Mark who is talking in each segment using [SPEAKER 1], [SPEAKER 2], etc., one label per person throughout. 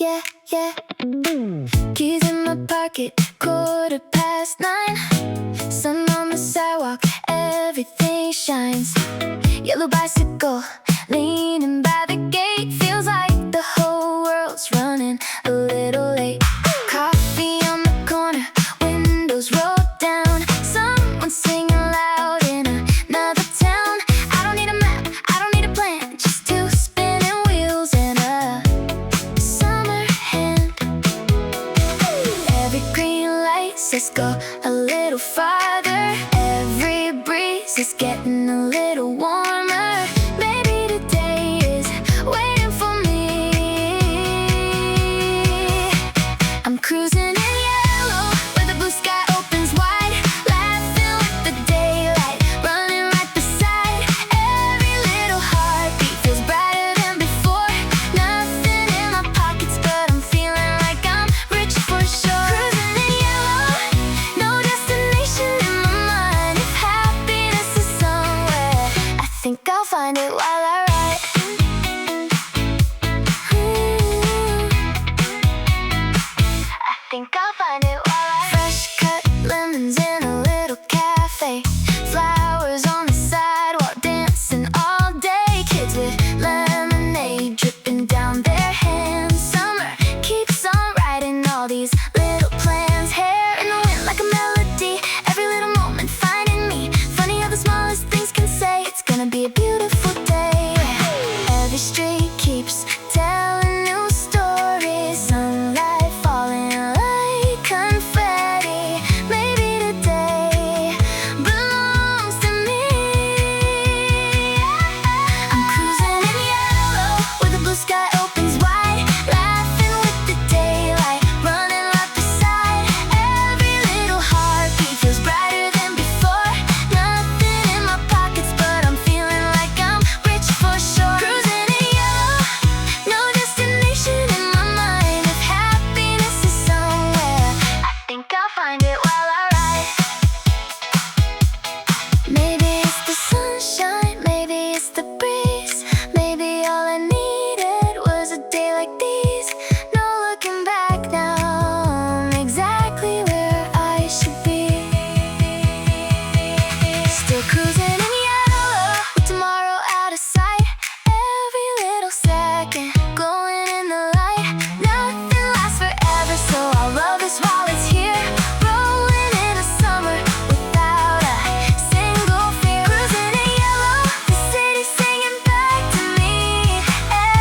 [SPEAKER 1] yeah, yeah. Keys in my pocket, 9:15. Sun on the sidewalk, everything shines. Yellow bicycle, leaning by the gate. Feels like the whole world's running a little late. Coffee on the corner, windows rolled down. Someone singing loud in another town. I don't need a map, I don't need a plan, just two spinning wheels and a summer hand. Every green light says go a little farther. Every breeze is getting a little warmer. Maybe today is waiting for me. I'm cruising in yellow where the blue sky opens wide, laughing with the daylight, running right beside. Every little heartbeat feels brighter than before. Nothing in my pockets, but I'm feeling like I'm rich for sure. Cruising in yellow, no destination in my mind. If happiness is somewhere, I think I'll find it while I ride. I think I'll find it while I fresh cut lemons in a little cafe. Flowers on the sidewalk, dancing all day. Kids with lemonade dripping down their hands. Summer keeps on writing all these little plans. Hair in the wind like a melody, every little moment finding me. Funny how the smallest things can say it's gonna be a beautiful day. Every street keeps telling new stories. Sunlight falling like confetti. Maybe today belongs to me. I'm cruising in yellow where the blue sky opens wide, laughing with the daylight, running right beside. Every little heartbeat feels brighter than before. Nothing in my pockets, but I'm feeling like I'm rich for sure. Cruising in yellow, no destination in my mind. If happiness is somewhere, I think I'll find it while I ride. Maybe it's the sunshine, maybe it's the breeze. Maybe all I needed was a day like these. No looking back now, I'm exactly where I should be. Still cruising in yellow with tomorrow out of sight. Every little second glowing in the light. Nothing lasts forever, so I'll love this while it's here. Rolling in the summer without a single fear. Cruising in yellow, the city singing back to me.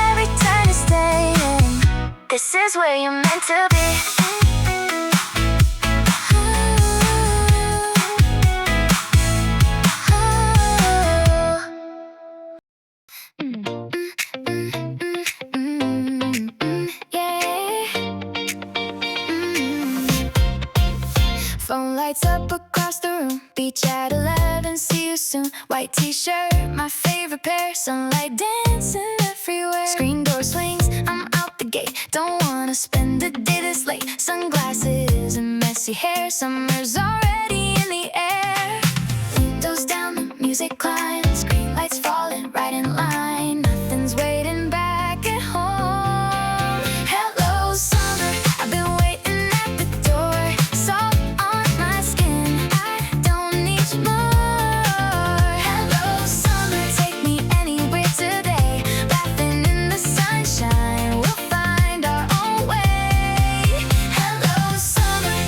[SPEAKER 1] Every turn is staying, this is where you're meant to be. Phone lights up across the room. Beach at 11, see you soon. White t-shirt, my favorite pair. Sunlight dancing everywhere. Screen door swings, I'm out the gate. Don't wanna spend the day this late. Sunglasses and messy hair. Summer's already in the air. Windows down, the music climbs. Green lights falling right in line. Nothing's waiting back at home. Hello, summer, I've been waiting at the door. Salt on my skin, I don't need you more. Hello, summer, take me anywhere today. Laughing in the sunshine, we'll find our own way. Hello, summer,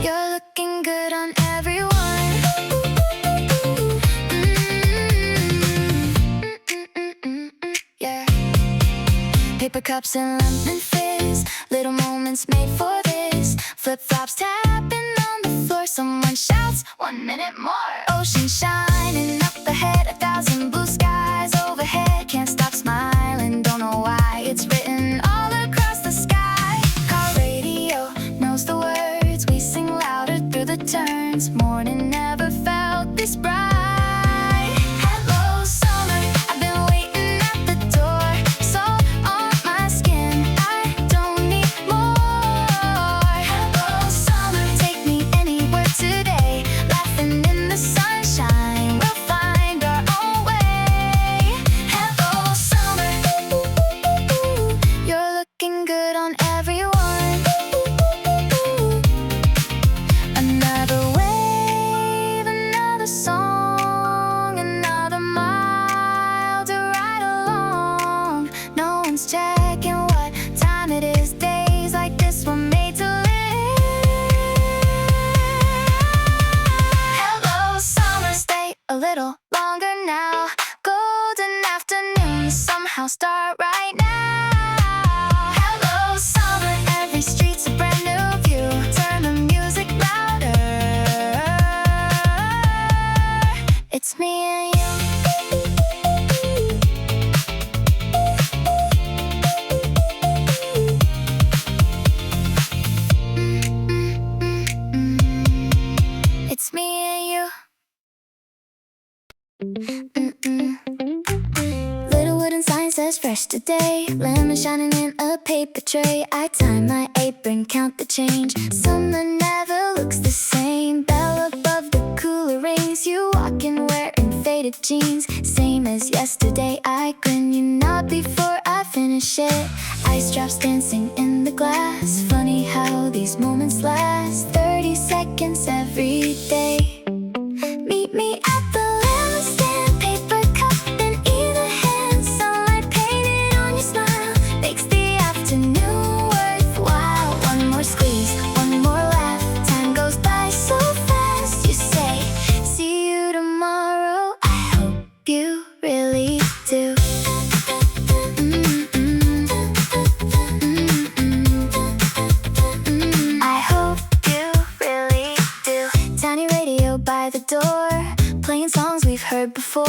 [SPEAKER 1] you're looking good on everyone. Yeah. Paper cups and lemon fizz, little moments made for this. Flip-flops tapping on the floor, someone shouts, 1 minute more. Ocean shining up ahead, 1,000 blue skies overhead. Can't stop smiling, don't know why, it's written all across the sky. Car radio knows the words, we sing louder through the turns. Morning never felt this bright. Hello, summer, I've been waiting at the door. Salt on my skin, I don't need more. Hello, summer, take me anywhere today. Laughing in the sunshine, we'll find our own way. Hello, hands, checking what time it is. Days like this were made to live. Hello summer, stay a little longer now. Golden afternoons somehow start right now. Hello summer, every street's a brand new view. Turn the music louder. It's me and you. It's me and you. Little wooden sign says fresh today. Lemon shining in a paper tray. I tie my apron, count the change. Summer never looks the same. Bell above the cooler rings. You walk in wearing faded jeans. Same as yesterday. I grin, you nod before I finish it. Ice drops dancing in the glass. Funny how these moments last. 30 seconds every day. Meet me at the lemon stand. Paper cup in either hand. Sunlight painted on your smile makes the afternoon worthwhile. One more squeeze, one more laugh. Time goes by so fast. You say, see you tomorrow. I hope you really do. I hope you really do. Tiny radio by the door, playing songs we've heard before.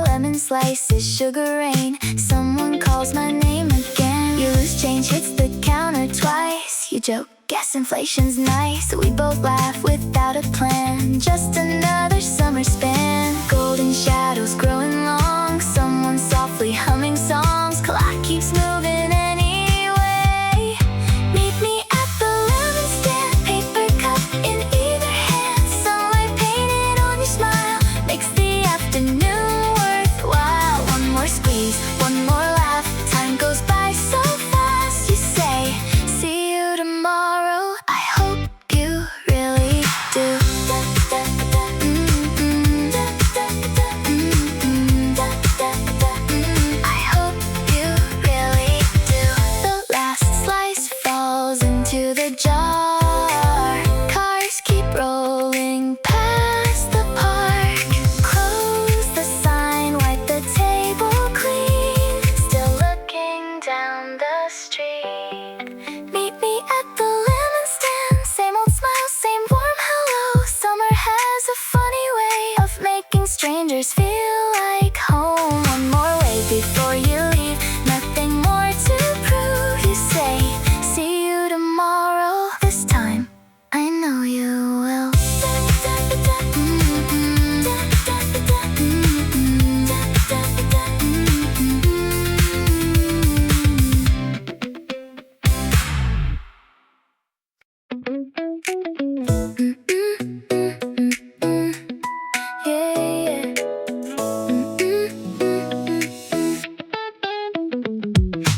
[SPEAKER 1] Lemon slices, sugar rain. Someone calls my name again. You lose change, hits the counter twice. You joke, guess inflation's nice. We both laugh without a plan. Just another summer span. Golden shadows growing long. Someone softly humming songs. Clock keeps moving anyway. Meet me at the lemon stand. Paper cup in either hand. Sunlight painted on your smile makes the afternoon worthwhile. One more squeeze, one more laugh. Time goes by so fast. You say, see you tomorrow. I hope you really do. I hope you really do. The last slice falls into the jar. Cars keep rolling past the park. Close the sign, wipe the table clean. Still looking down the street. Meet me at the lemon stand. Same old smile, same warm hello. Summer has a funny way of making strangers feel like home. One more wave before you leave. Nothing more to prove. You say, see you tomorrow. This time, I know you will.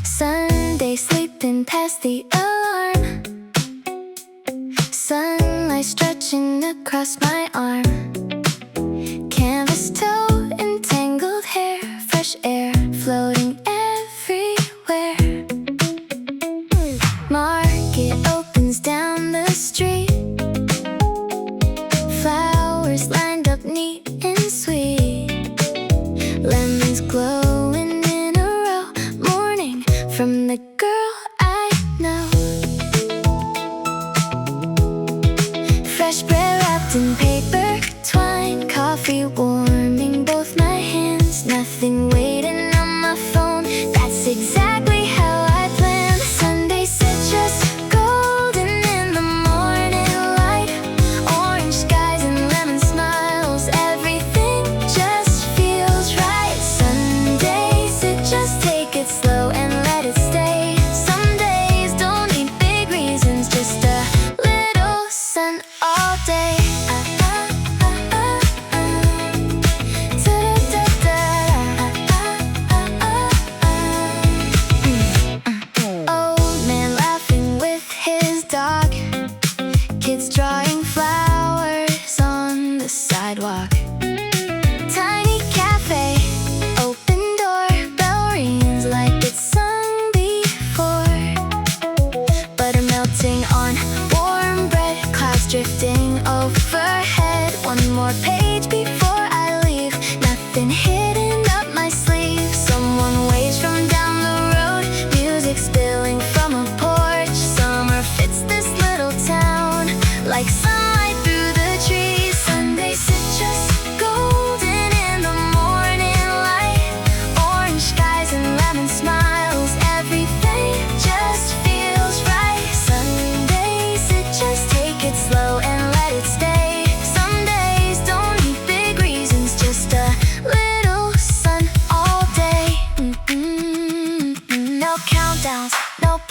[SPEAKER 1] Sunday sleeping past the alarm. Sunlight stretching across my arm. Canvas toe, entangled hair. Fresh air floating everywhere. Market opens down the street. Flowers lined up neat and sweet. Lemons glowing in a row. Morning from the girl I know. Fresh bread wrapped in paper twine. Coffee warming both my hands. Nothing waiting on my phone. That's exactly how I planned. Sunday citrus, golden in the morning light. Orange skies and lemon smiles. Everything just feels right. Sunday citrus, take it slow and let it stay.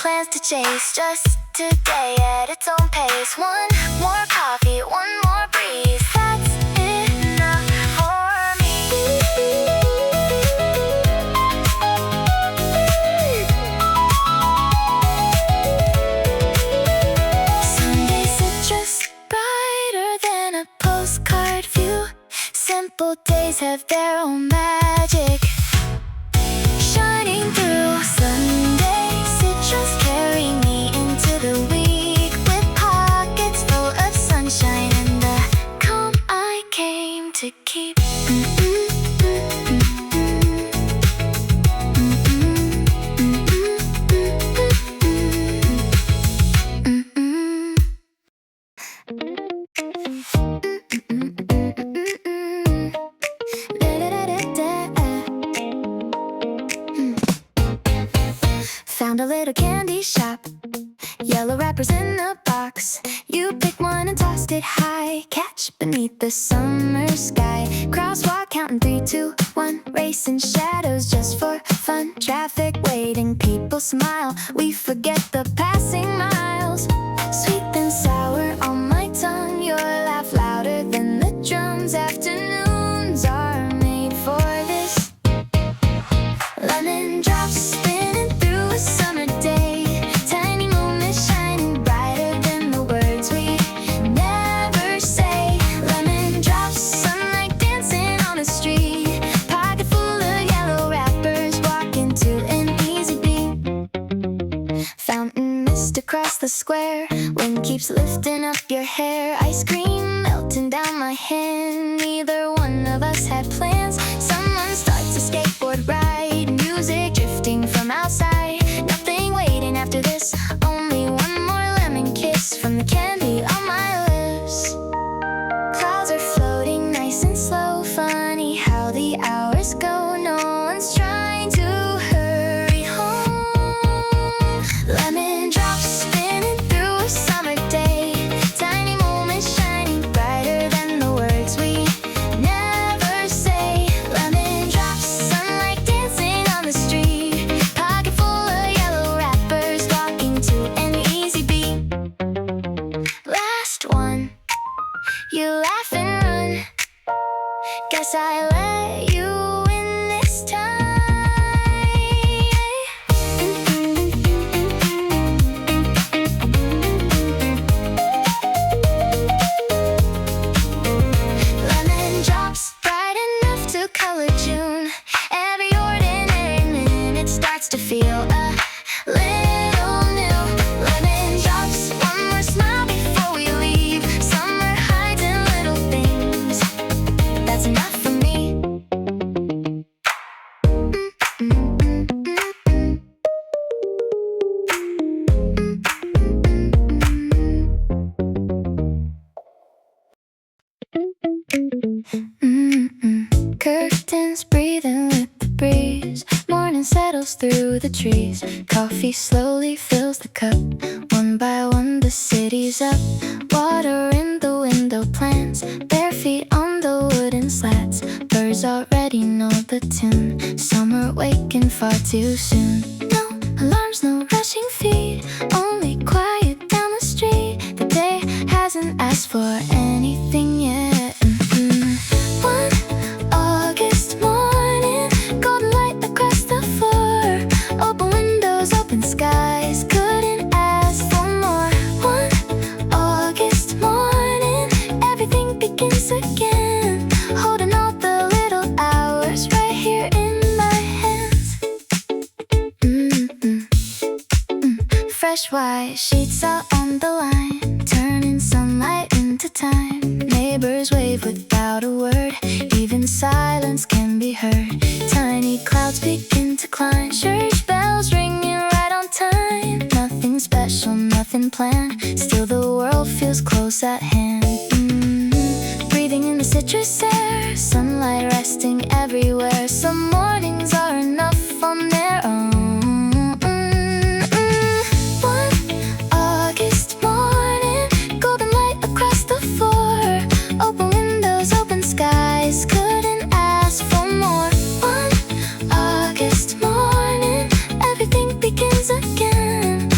[SPEAKER 1] plans to chase. Just today at its own pace. One more coffee, one more breeze. That's enough for me. Sunday citrus, brighter than a postcard view. Simple days have their own magic shining through. Sunday citrus carry me into the week with pockets full of sunshine and the calm I came to keep. Found a little candy shop, yellow wrappers in a box. You picked one and tossed it high, catch beneath the summer sky. Crosswalk counting 3, 2, 1, racing shadows just for fun. Traffic waiting, people smile, we forget the passing miles. Sweet and sour on my tongue, your laugh louder than the drums. Afternoons are made for this. Lemon drops spinning through a summer day, tiny moments shining brighter than the words we never say. Lemon drops, sunlight dancing on the street, pocket full of yellow wrappers, walking to an easy beat. Fountain mist across the square, wind keeps lifting up your hair. Ice cream melting down my hand, neither one of us had plans. Someone starts a skateboard ride, music drifting from outside. Nothing waiting after this, only one more lemon kiss from the candy on my lips. Clouds are floating nice and slow, funny how the hours go. No one's trying to hurry home. Lemon drops spinning through a summer day, tiny moments shining brighter than the words we never say. Lemon drops, sunlight dancing on the street, pocket full of yellow wrappers, walking to an easy beat. Last one, you laugh and run, guess I let you in this time. Lemon drops, bright enough to color June. Every ordinary minute starts to feel a little new. Lemon drops, one more smile before we leave. Summer hides in little things, that's enough for me. Curtains breathing with the breeze, morning settles through the trees. Coffee slowly fills the cup, one by one the city's up. Water in the window, plants, bare feet on the wooden slats. Birds already know the tune, summer waking far too soon. No alarms, no rushing feet, only quiet down the street. The day hasn't asked for anything yet. One August morning, golden light across the floor. Open windows, open skies, couldn't ask for more. One August morning, everything begins again. Holding all the little hours right here in my hands. Fresh white sheets out on the line, turning sunlight into time. Neighbors wave without a word, even silence can be heard. Tiny clouds begin to climb, church bells ringing right on time. Nothing special, nothing planned, still the world feels close at hand. Breathing in the citrus air, sunlight resting everywhere. Some mornings are enough on their own. One August morning, golden light across the floor. Open windows, open skies, couldn't ask for more. One August morning, everything begins again.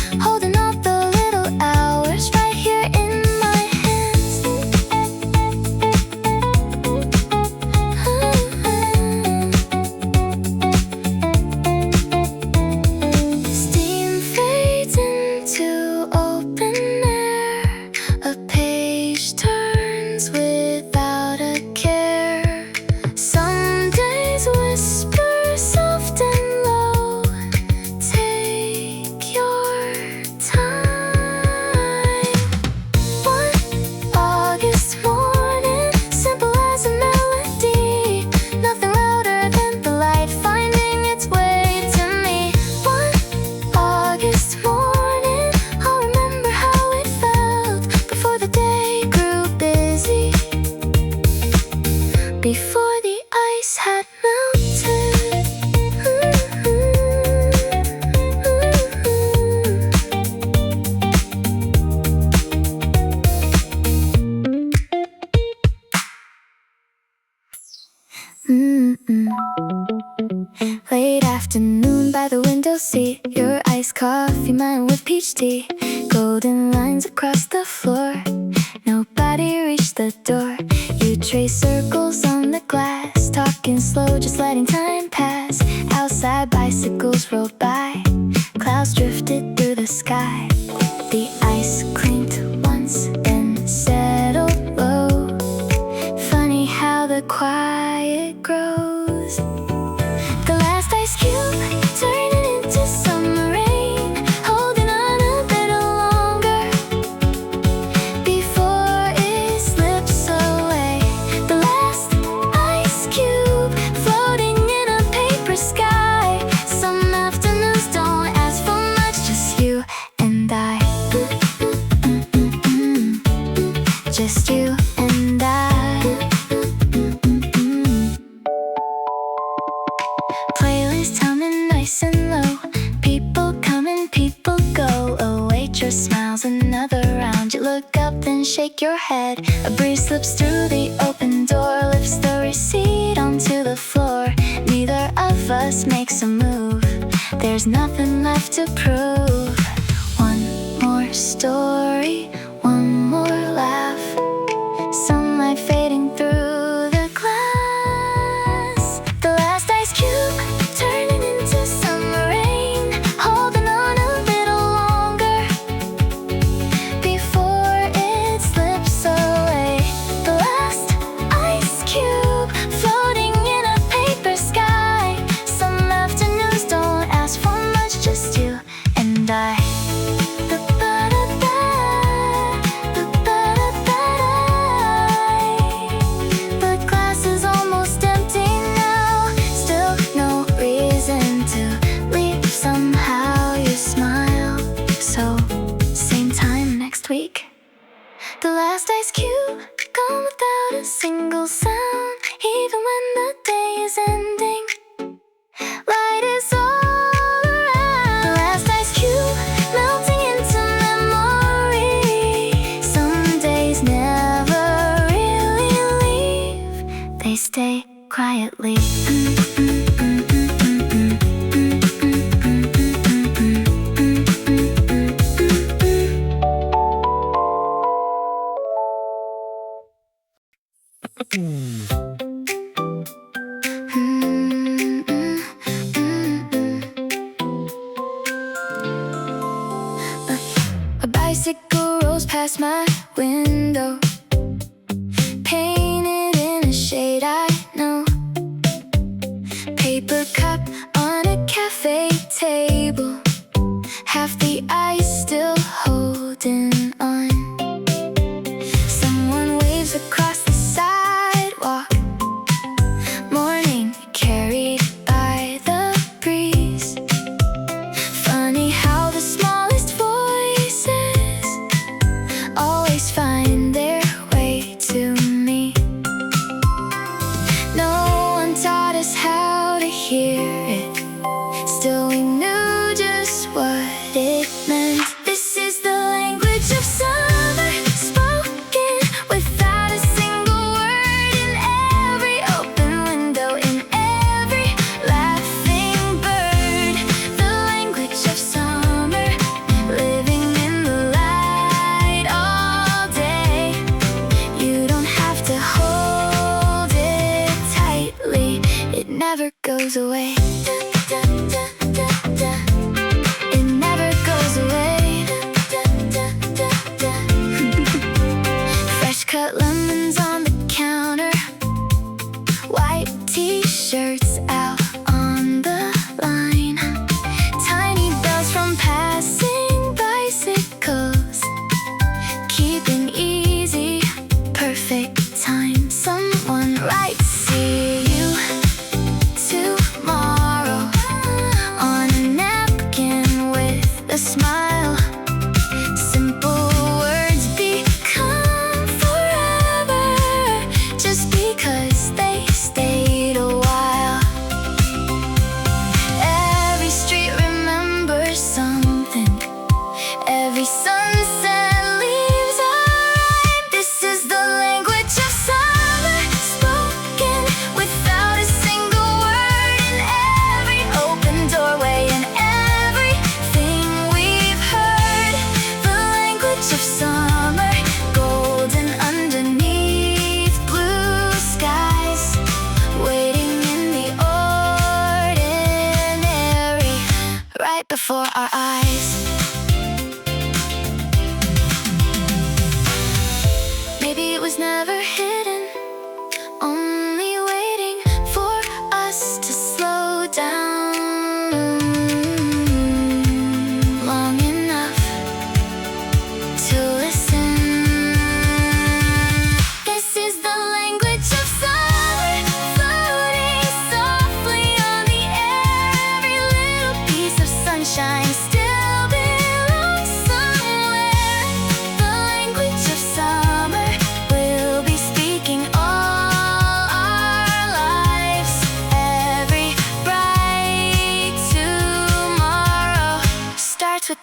[SPEAKER 1] afternoon by the window seat. Your iced coffee, mine with peach tea. Golden lines across the floor. Nobody reached the door. You trace circles on the glass, talking slow, just letting time pass. Outside, bicycles rolled by. Clouds drifted through the sky. The ice clinked once, then settled low. Funny how the quiet grows. The last ice cube turning into summer rain, holding on a little longer before it slips away. The last ice cube floating in a paper sky. Some afternoons don't ask for much, just you and I. Just you and I. Playlist humming nice and low. People come and people go. A waitress smiles another round. You look up then shake your head. A breeze slips through the open door, lifts the receipt onto the floor. Neither of us makes a move. There's nothing left to prove. One more story, one more laugh. Sunlight fading through the glass. The last ice cube turning into summer rain, holding on a little longer before it slips away. The last ice cube floating in a paper sky. Some afternoons don't ask for much, just you and I. The glass is almost empty now. Still no reason to leave. Somehow you smile. So, same time next week. The last ice cube gone without a single sound. Even when the day is ending, light is all around. The last ice cube melting into memory. Some days never really leave. They stay quietly. A bicycle rolls past my window, painted in a shade I know. Paper cup on a cafe table, half the ice still holding on. Someone waves across the sidewalk. Morning carried by the breeze. Funny how the smallest voices always find their way to me. No one taught us how to hear it, still we knew just what it meant. This is the language of summer, spoken without a single word. In every open window, in every laughing bird. The language of summer, living in the light all day. You don't have to hold it tightly, it never goes away. It never goes away.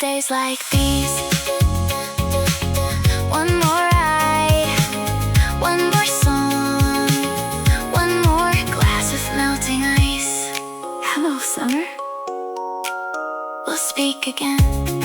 [SPEAKER 1] days like these. One more ride, one more song, one more glass of melting ice. Hello, summer. We'll speak again.